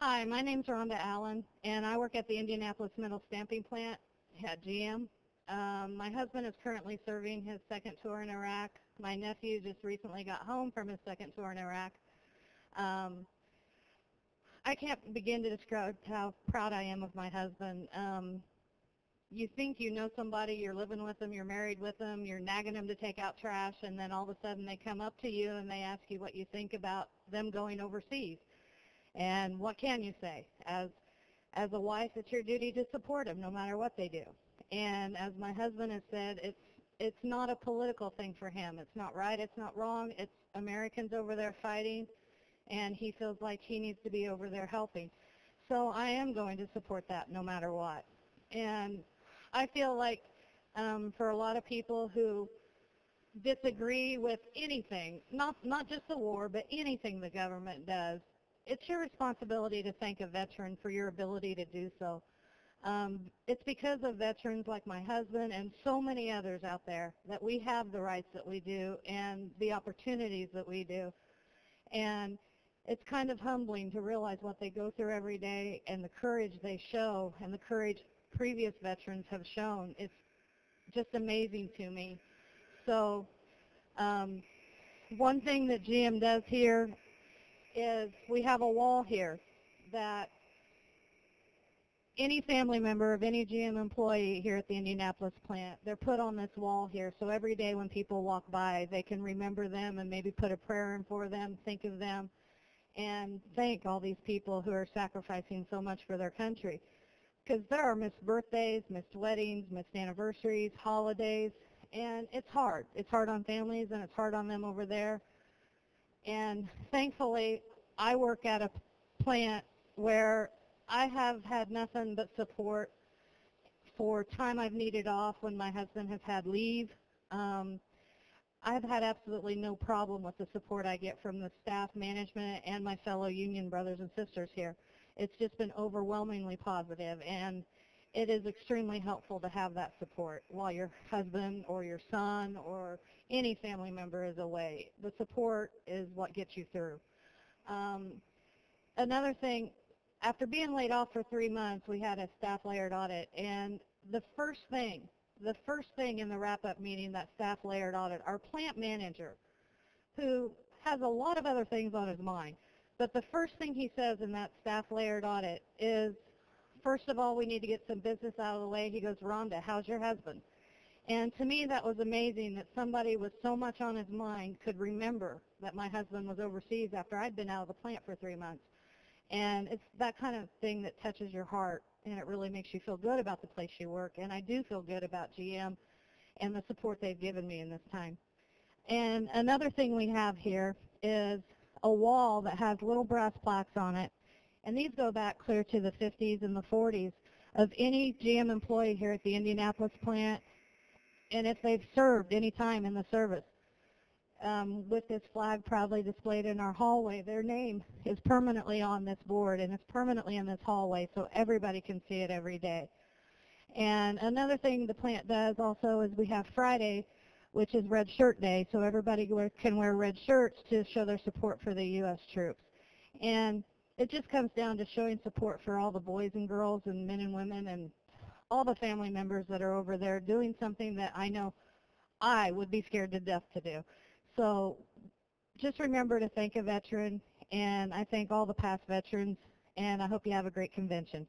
Hi, my name's Rhonda Allen, and I work at the Indianapolis Stamping plant at GM. My husband is currently serving his second tour in Iraq. My nephew just recently got home from his second tour in Iraq. I can't begin to describe how proud I am of my husband. You think you know somebody, you're living with them, you're married with them, you're nagging them to take out trash, and then all of a sudden they come up to you and they ask you what you think about them going overseas. And what can you say? As a wife, it's your duty to support them no matter what they do. And as my husband has said, it's not a political thing for him. It's not right, it's not wrong. It's Americans over there fighting, and he feels like he needs to be over there helping. So I am going to support that no matter what. And I feel like for a lot of people who disagree with anything, not just the war, but anything the government does, it's your responsibility to thank a veteran for your ability to do so. It's because of veterans like my husband and so many others out there that we have the rights that we do and the opportunities that we do. And it's kind of humbling to realize what they go through every day and the courage they show and the courage previous veterans have shown. It's just amazing to me. So one thing that GM does here is we have a wall here that any family member of any GM employee here at the Indianapolis plant, they're put on this wall here. So every day when people walk by, they can remember them and maybe put a prayer in for them, think of them, and thank all these people who are sacrificing so much for their country. Because there are missed birthdays, missed weddings, missed anniversaries, holidays, and it's hard. It's hard on families and it's hard on them over there. And thankfully, I work at a plant where I have had nothing but support for time I've needed off when my husband has had leave. I've had absolutely no problem with the support I get from the staff, management, and my fellow union brothers and sisters here. It's just been overwhelmingly positive, and it is extremely helpful to have that support while your husband or your son or any family member is away. The support is what gets you through. Another thing, after being laid off for 3 months, we had a staff layered audit, and the first thing in the wrap-up meeting, that staff layered audit, our plant manager, who has a lot of other things on his mind, but the first thing he says in that staff layered audit is, first of all, we need to get some business out of the way. He goes, Rhonda, how's your husband? And to me, that was amazing that somebody with so much on his mind could remember that my husband was overseas after I'd been out of the plant for 3 months. And it's that kind of thing that touches your heart, and it really makes you feel good about the place you work. And I do feel good about GM and the support they've given me in this time. And another thing we have here is a wall that has little brass plaques on it. And these go back clear to the 50s and the 40s of any GM employee here at the Indianapolis plant, and if they've served any time in the service. With this flag proudly displayed in our hallway, their name is permanently on this board, and it's permanently in this hallway, so everybody can see it every day. And another thing the plant does also is we have Friday, which is Red Shirt Day, so everybody can wear red shirts to show their support for the U.S. troops. And it just comes down to showing support for all the boys and girls and men and women and all the family members that are over there doing something that I know I would be scared to death to do. So just remember to thank a veteran, and I thank all the past veterans, and I hope you have a great convention.